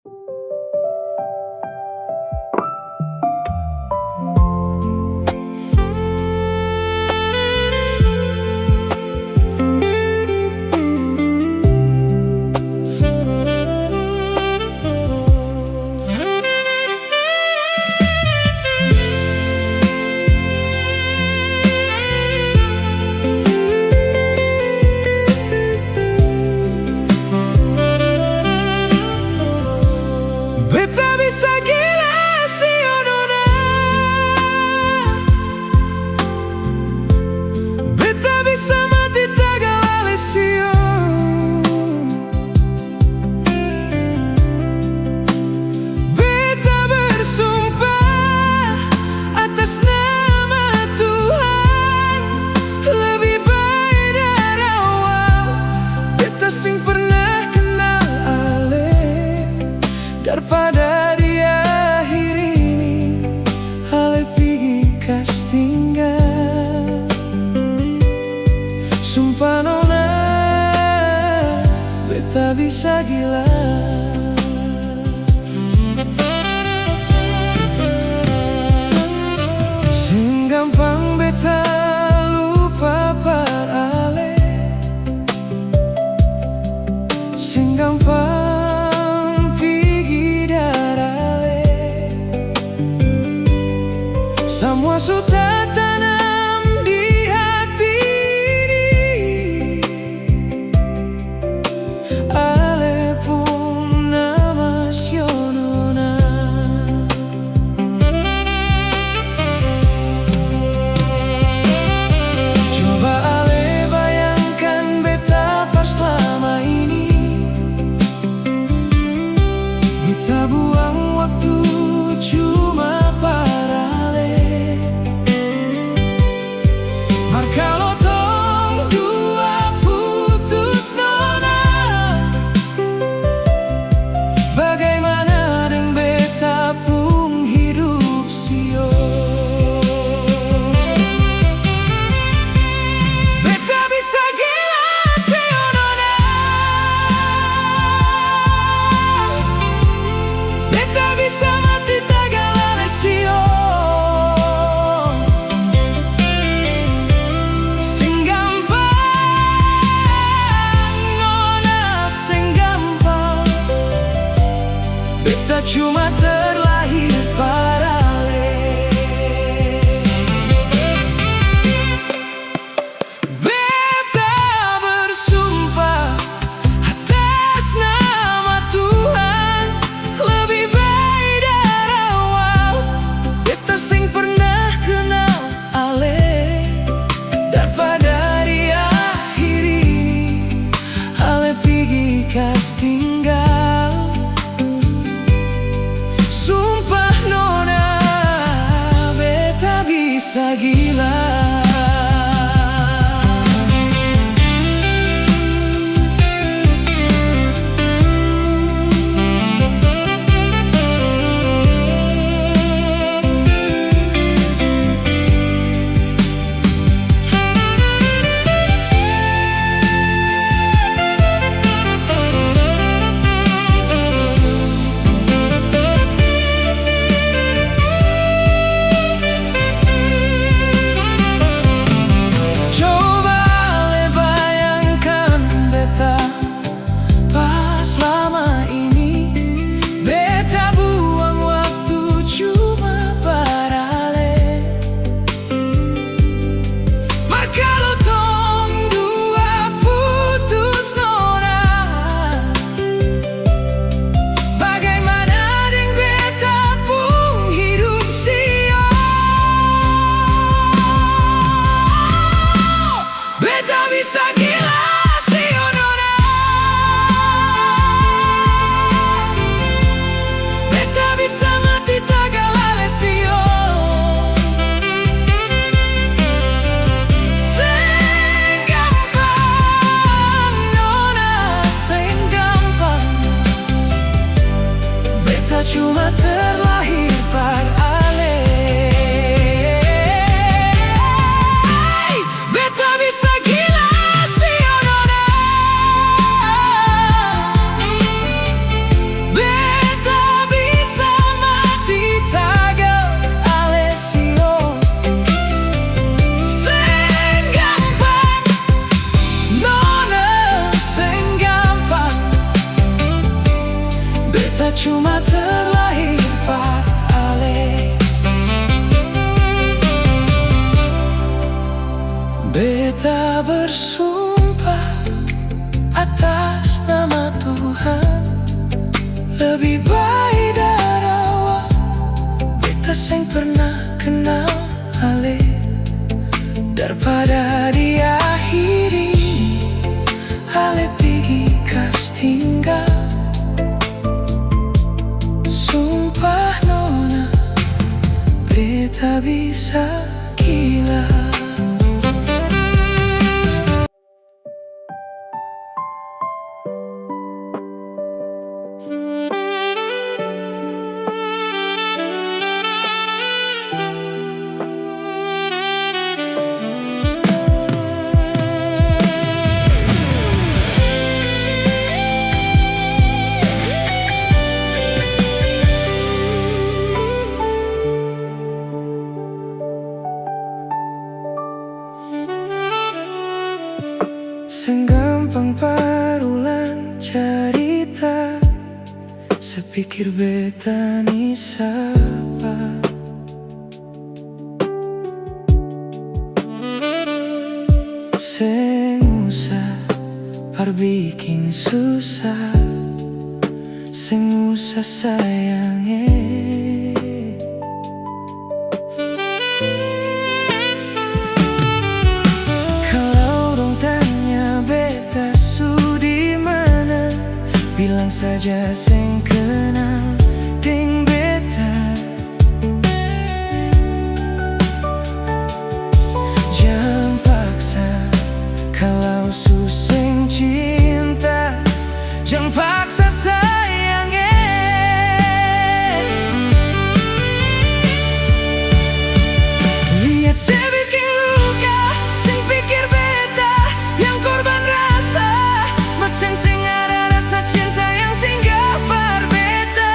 Beta bisa gila sio nona, beta bisa mati tagalale sio. Beta bersumpah atas nama Tuhan, lebih baik dari awal beta sing pernah kenal ale daripada di akhir ini ale pigi kas tinggal. Sumpah nona, beta bisa gila. Sing gampang beta lupa par ale, sing gampang pigi darale. Semua sudah tanam di hati ini, ale pun nama sio nona. Coba ale bayangkan beta par selama ini, beta buang waktu cuma par ale. Mar kalau tong dua putus nona, bagaimana deng beta pun hidup sio. Beta bisa gila sio nona, beta bisa mati tagalale sio. Sing gampang nona, sing gampang beta cuma terlahir par ale. Beta bersumpah atas nama Tuhan, lebih baik dari awal beta sing pernah kenal ale daripada di akhir ini ale pigi kas tinggal. Sumpah nona, beta bisa gila. Coba ale bayangkan beta pas lama ini, beta buang waktu cuma par ale. Mar kalau tong dua putus nona, bagaimana deng beta pun hidup sio. Beta bisa gila sio nona, beta bisa mati tagalale sio. Sing gampang nona, sing gampang beta cuma terlahir par ale. Beta bisa gila sio nona, beta cuma terlahir Pak Ale. Beta bersumpah atas nama Tuhan, lebih baik darawa beta seng pernah kenal Ale, daripada diakhiri Ale pergi kas tinggal. Sumpah nona, beta bisa gila. Seng gampang parulang cerita, sepikir beta ni sapa. Seng usah parbikin susah, seng usah sayange. Bilang saja seng kenal ding beta, jangan paksa kalau suseng cinta, jangan paksa sayangnya. Lihat saya bikin luka, seng pikir beta yang korban rasa, macam sing ada rasa cinta yang singgah par beta.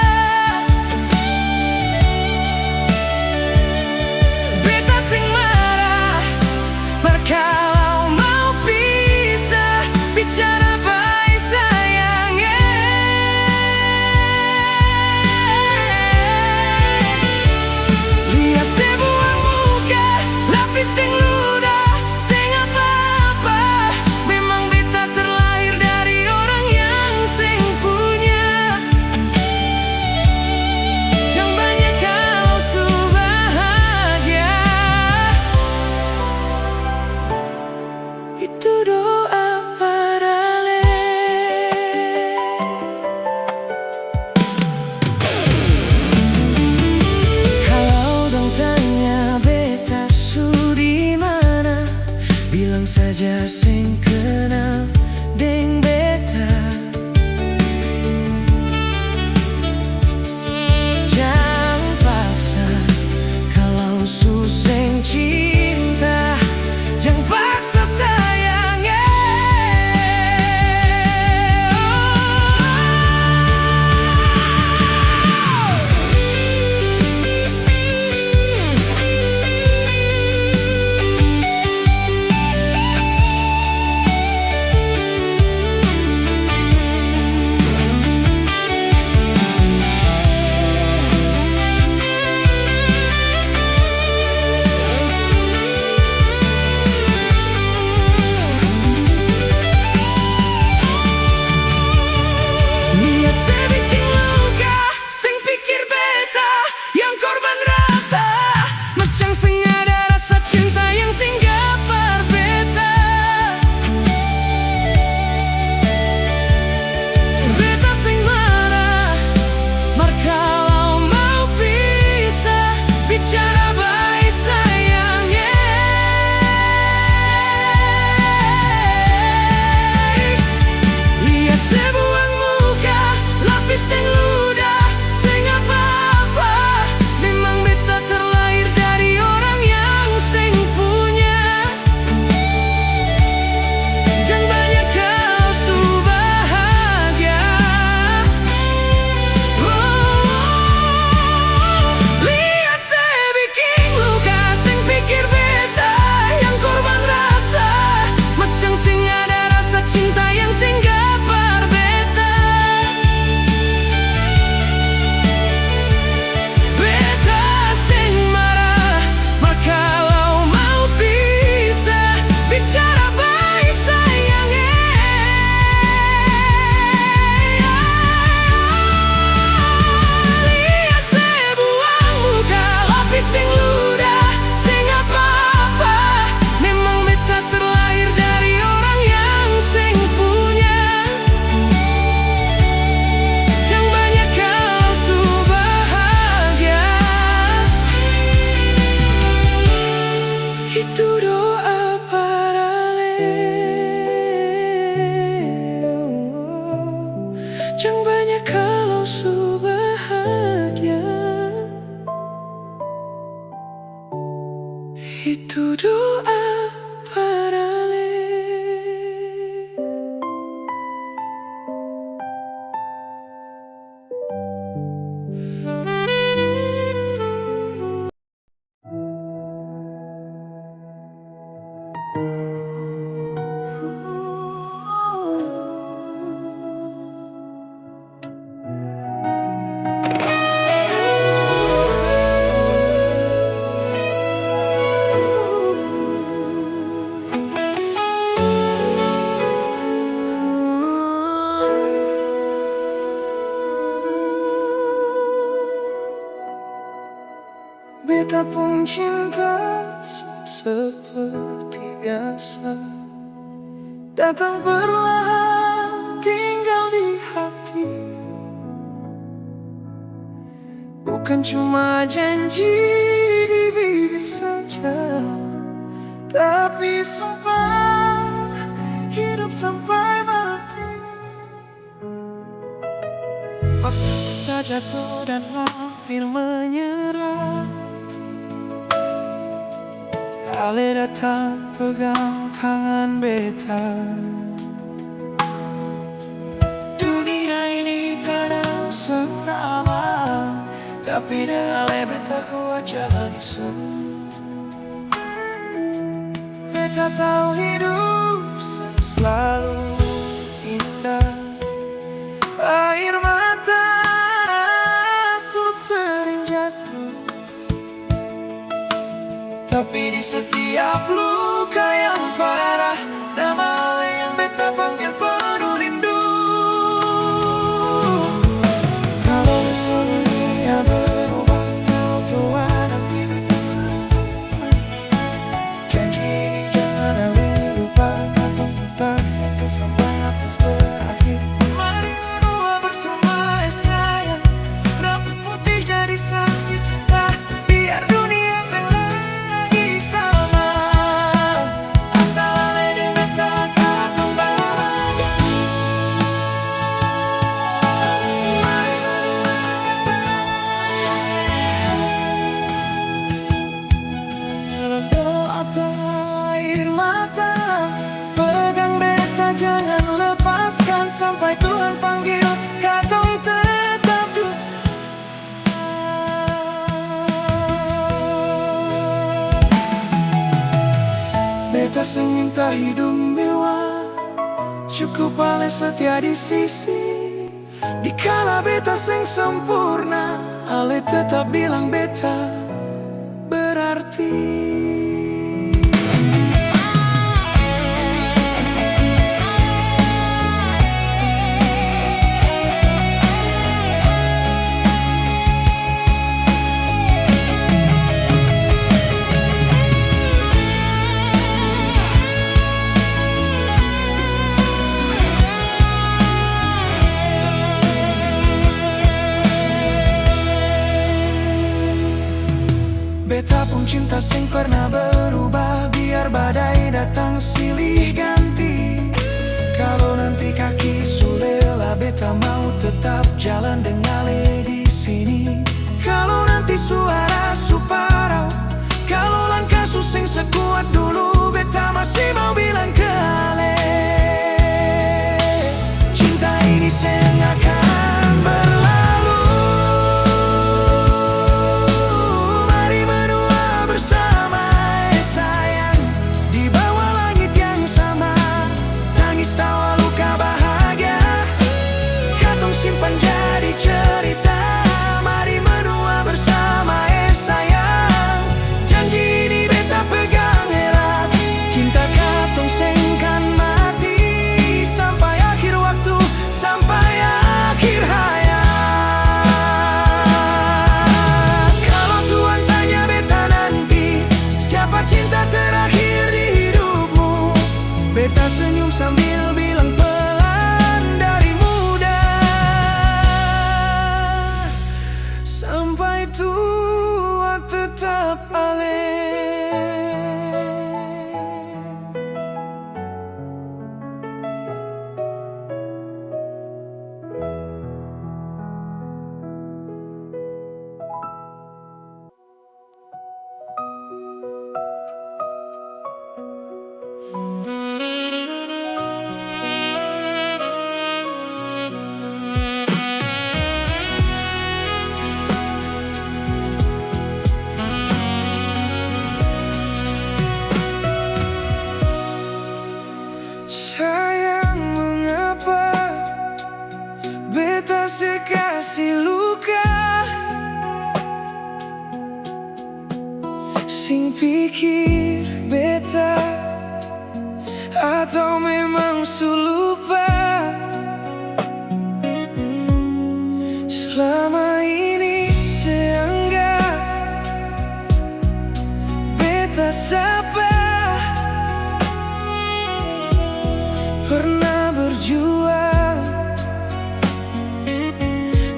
Itu doa para le. Beta pun cinta seperti biasa, datang perlahan tinggal di hati. Bukan cuma janji di bibir saja, tapi sumpah hidup sampai mati. Waktu kita jatuh dan hampir menyerah, Ale datang pegang tangan beta. Dunia ini kadang seram, tapi dengan Ale beta kuat jalani semua. Beta tahu hidup selalu indah. Air mata sering jatuh, tapi di setiap luka yang parah, nama yang beta panggil penuh rindu. Kalau besok dunia berubah, kalau Tuhan nanti beta semua. Janji ini jangan Ale lupa, atau tetap itu sampai nafas berakhir. Mari berdua bersama sayang, rambut putih jadi saksi cinta. Biar dunia lagi sama, asal Ale dan beta akan kembali. Mari berdua doa air mata, pegang beta jangan lepaskan sampai Tuhan panggil katong tetap dulu. Beta sing minta hidup mewah, cukup Ale setia di sisi. Dikala beta sing sempurna, Ale tetap bilang beta berarti. Beta pun cinta sing pernah berubah, biar badai datang silih ganti. Kalau nanti kaki sudah lelah, beta mau tetap jalan dengan Ale di sini. Kalau nanti suara suparau, kalau langkah susing sekuat dulu, beta masih mau bilang ke Ale, cinta ini sayang akan berlalu. Simpan jadi cerita, mari berdua bersama pikir beta atau memang su lupa? Selama ini saya anggap beta sapa pernah berjuang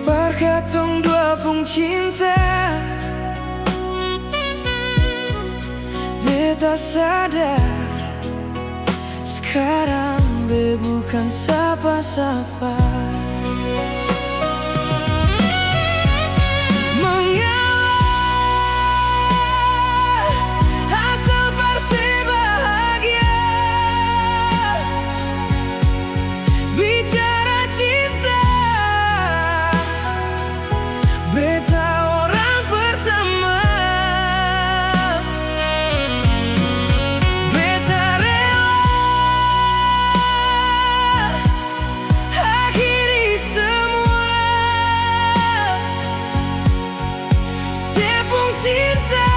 parkatong dua pung cinta. Beta sadar sekarang be bukan sapa-sapa. Mengalah hasil bersebahagia, bicara cinta beta orang pertama. Beta rela akhiri semua sepung cinta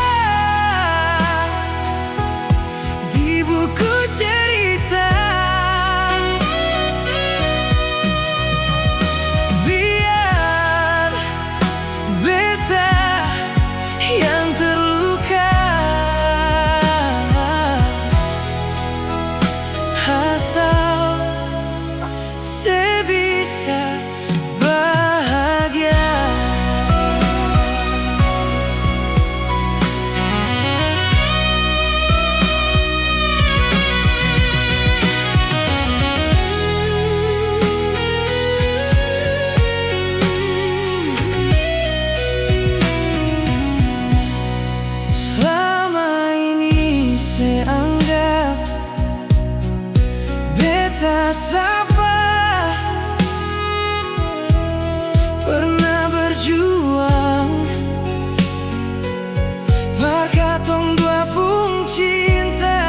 di buku cerita. Biar beta yang terluka, asal sebisa bahagia. Selama ini saya anggap beta sapa pernah berjuang parkatong dua pung cinta.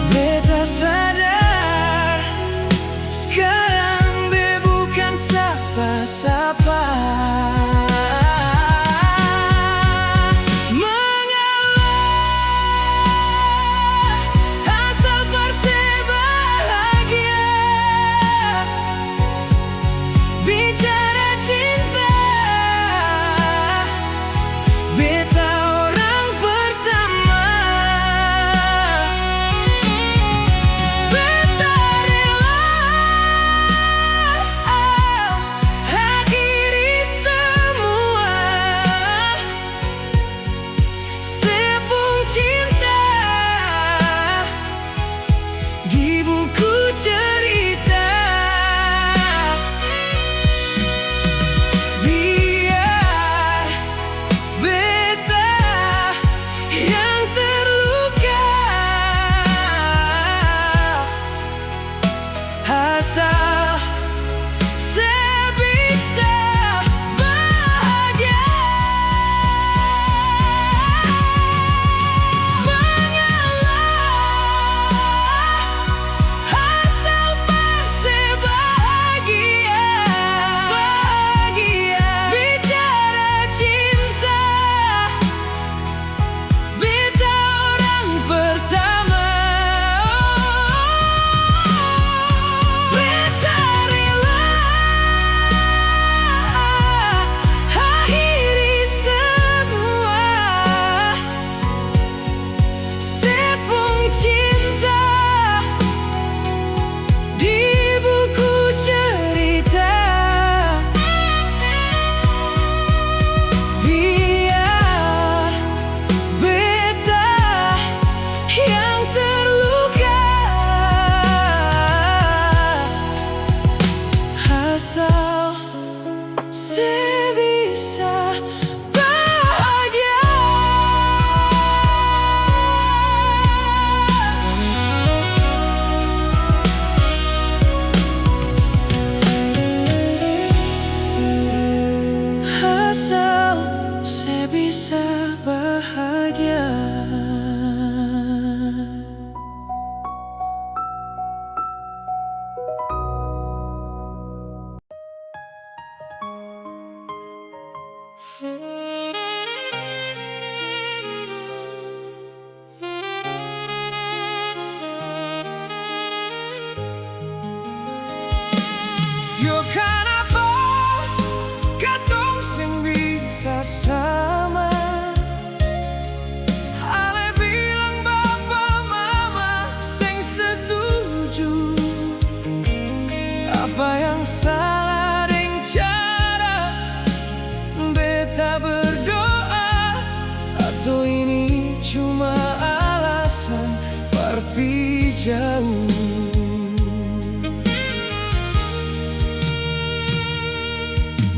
Beta sadar sekarang be bukan sapa-sapa. Asal bersebahagia, bicara cinta beta orang pertama. Beta rela akhiri semua sepung cinta di buku cerita. Biar beta yang terluka, asal sebisa bahagia. Mengalah asal bersebahagia, bicara cinta beta orang pertama. Beta rela akhiri semua sepung cinta di buku cerita. Biar beta yang terluka, asal sebisa bahagia. Asal sebisa bahagia. Sio kenapa katong sing bisa sama. Ale bilang bapa mama sing setuju. Apa yang salah dengan cara beta berdoa? Atau ini cuma alasan pergi jauh?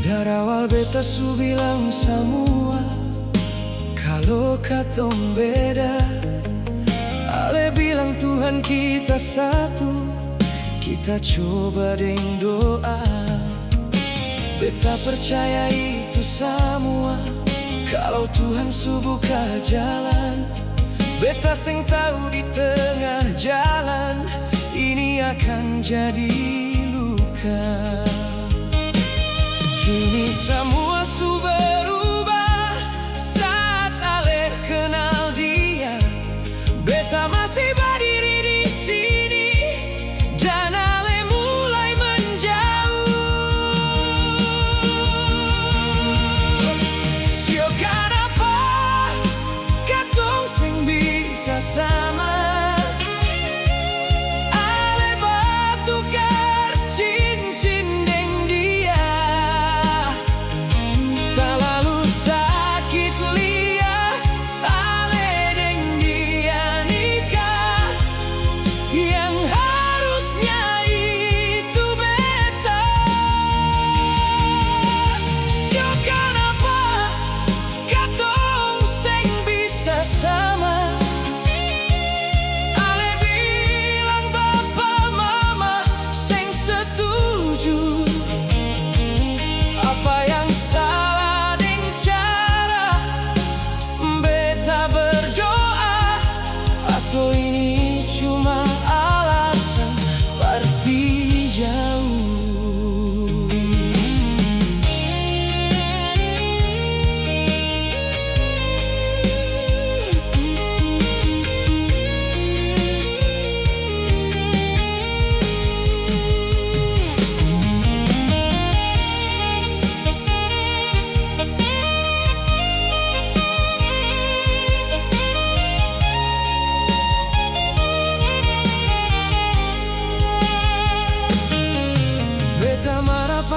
Dari awal beta su bilang semua kalau katong beda. Ale bilang Tuhan kita satu, kita coba dengan doa. Beta percaya itu semua kalau Tuhan su buka jalan. Beta sing tahu di tengah jalan ini akan jadi luka. Kini semua su berubah saat Ale kenal dia. Beta masih berdiri di sini dan Ale mulai menjauh. Sio kenapa katong sing bisa sama.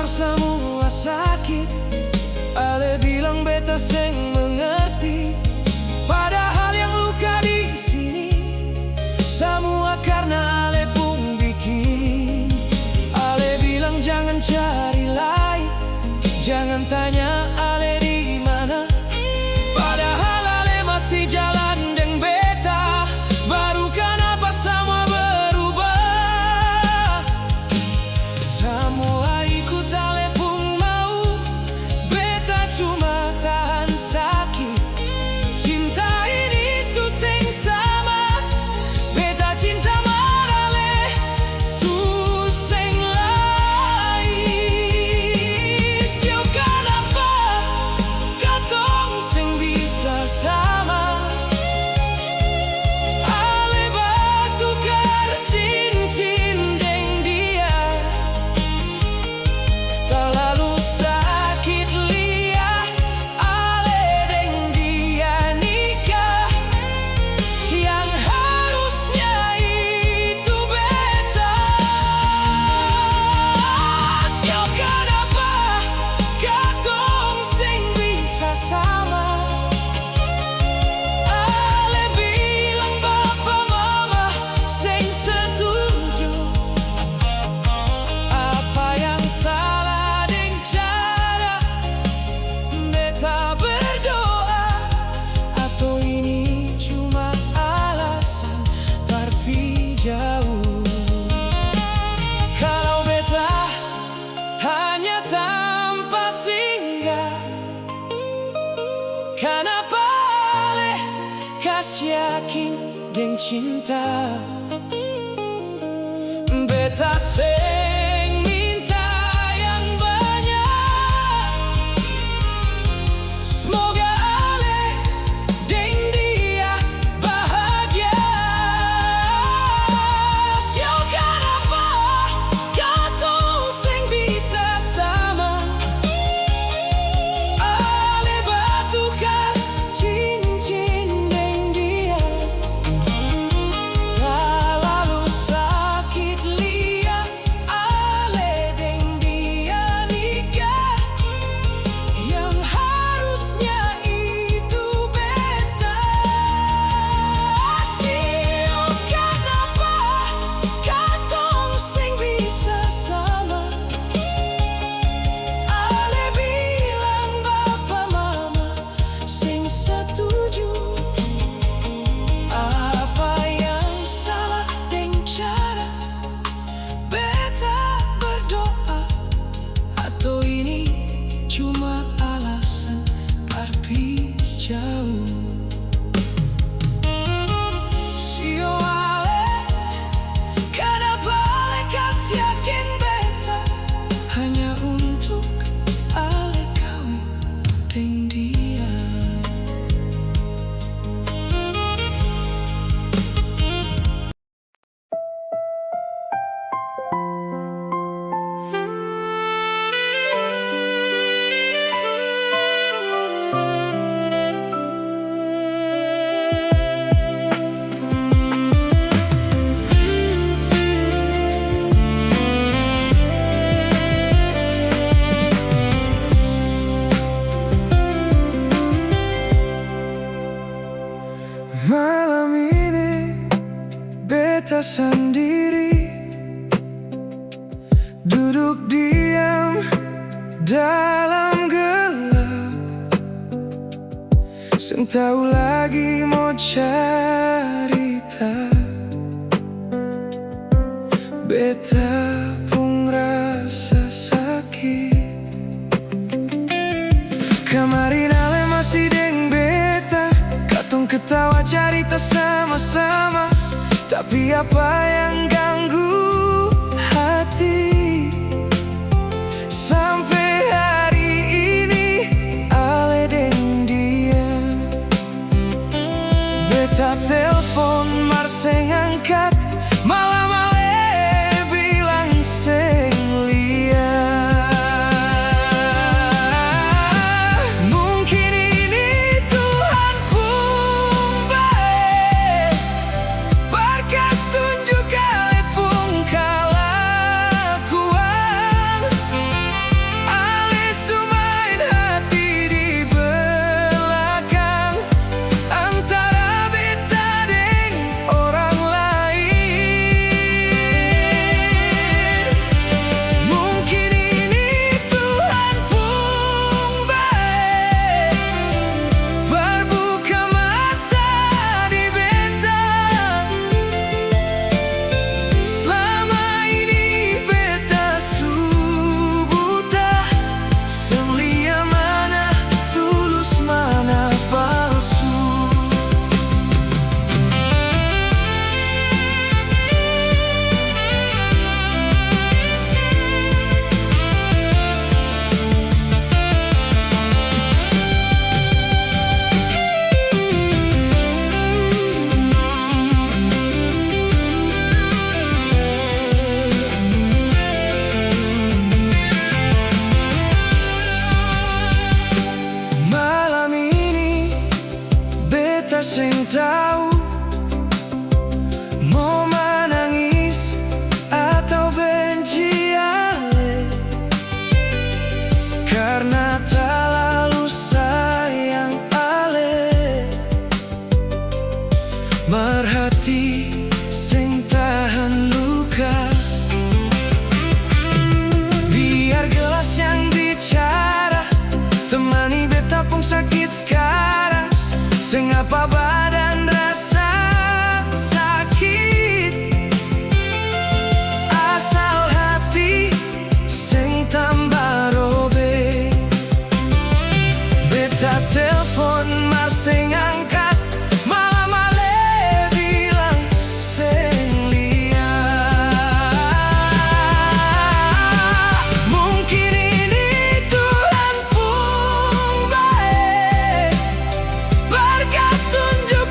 Semua sakit, Ale bilang beta seng mengerti. Padahal yang luka di sini semua karena Ale pun bikin. Ale bilang jangan cari lain, jangan tanya Ale di mana. Padahal Ale masih jalan dengan beta. Baru kenapa semua berubah? Semua kenapa Ale kasih yakin dengan cinta. Beta seng minta yang banyak. Semoga Ale dengan dia bahagia. Sio kenapa katong seng bisa dalam gelap, sing tahu lagi mau cerita. Beta pun rasa sakit. Kemarin ale masih deng beta, katong ketawa cerita sama-sama. Tapi apa yang ganggu hati, sampai hari ini ale deng dia. Beta telepon mar seng angkat, malam ale bilang seng liat. Mungkin ini Tuhan pun baik, berkas tunjuk ale pun kelakuan. Ale sumain hati di belakang, antara beta deng orang lain. Mungkin ini Tuhan pun baik, berbuka mata di beta. Selama ini beta su buta, selia mana tulus mana palsu. Malam ini beta seng tahu mau menangis atau benci ale, karena terlalu sayang ale. Merhati seng tahan luka, biar gelas yang bicara, temani beta pun sakit sekarang. Seng apa badan rasa sakit, asal hati seng tambah robek. Beta telepon mar seng angkat, malam ale bilang seng liat. Mungkin ini Tuhan pun baik, berkas tunjuk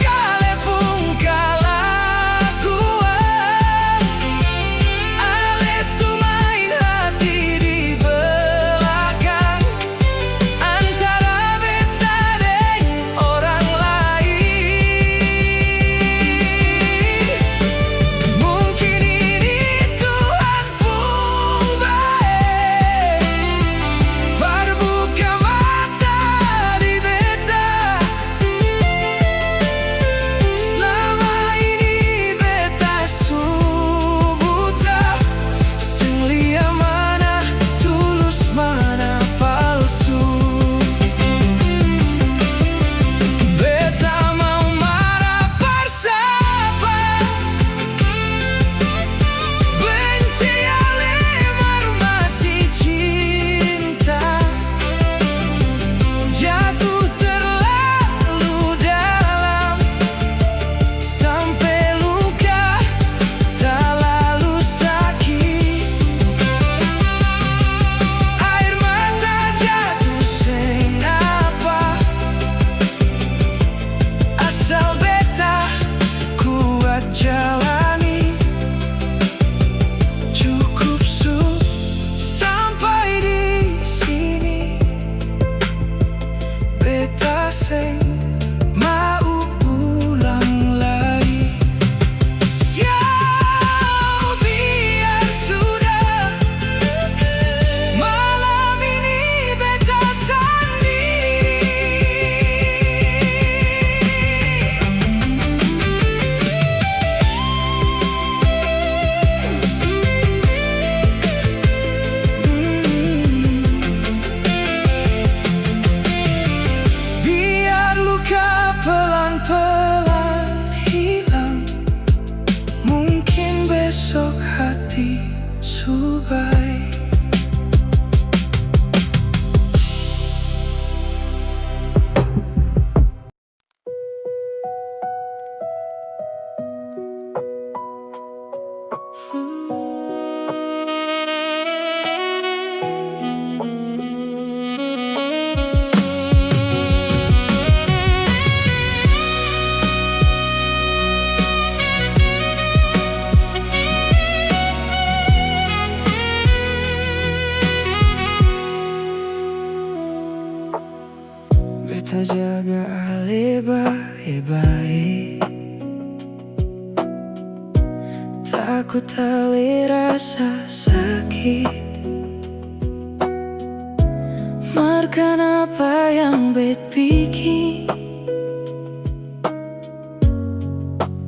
jaga ale baik-baik. Takut ale rasa sakit. Markan apa yang bet bikin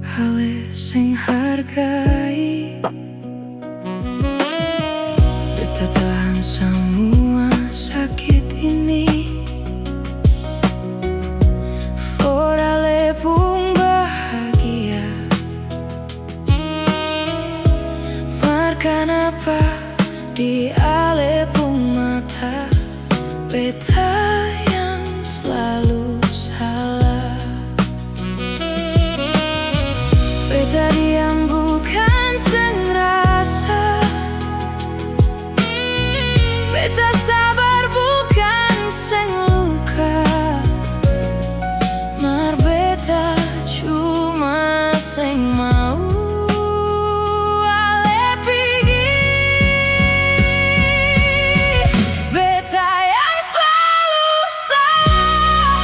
ale sing hargai. Beta tahan semua sakit ini for ale pun bahagia. Markan apa di ale pun mata. Beta yang selalu salah. Beta diam bukan sengrasa. Beta sabar bukan seng luka. Mar beta cuma seng mau ale pigi. Beta yang selalu salah.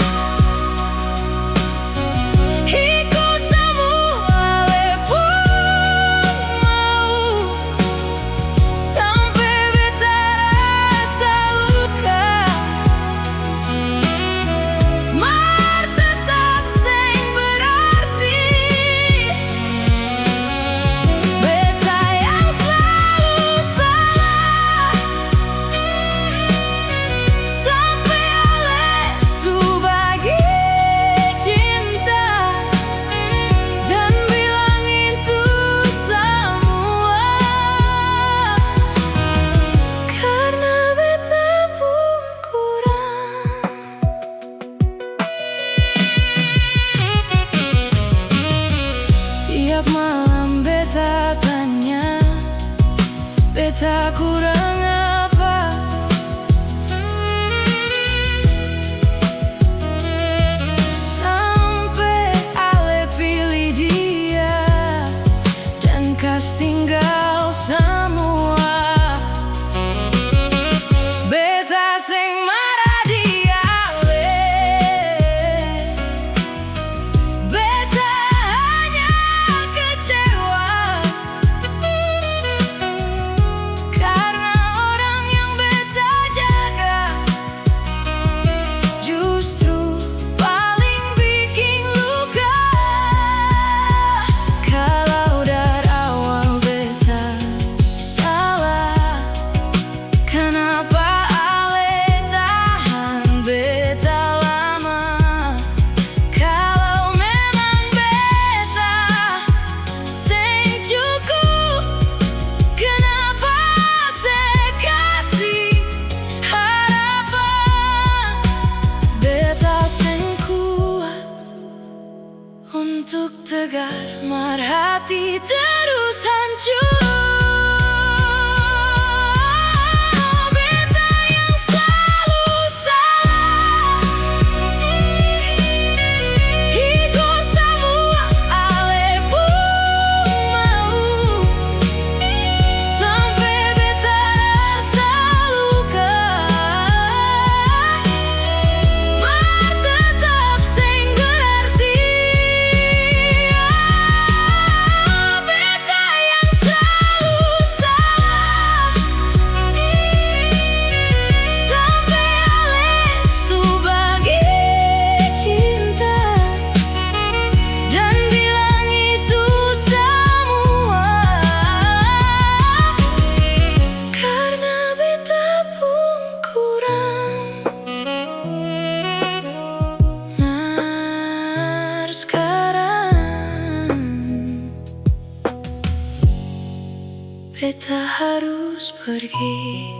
Hiku semua ale pun mau. Sampai beta rasa luka. Mar tetap seng berarti. Beta yang selalu salah. Sampai ale subagi cinta dan bilang itu semua karena beta pun kurang. Tiap malam beta tanya, beta kurang apa? Sampai ale pilih dia dan kas tinggal semua. Beta sing marah di ale. Beta hanya kecewa karena orang yang beta jaga justru paling bikin luka. Kalau dari awal beta salah, kenapa ale tahan beta lama? Kalau memang beta seng cukup, kenapa saya kasih harapan? Beta seng kuat untuk tegar, mar hati terus hancur. Beta yang selalu salah. Hiku semua ale pun mau. Sampai beta rasa luka. Mar tetap seng berarti. Beta yang selalu salah. Sampai ale subagi cinta dan bilang itu semua karena beta pun kurang. Mar sekarang beta harus pergi.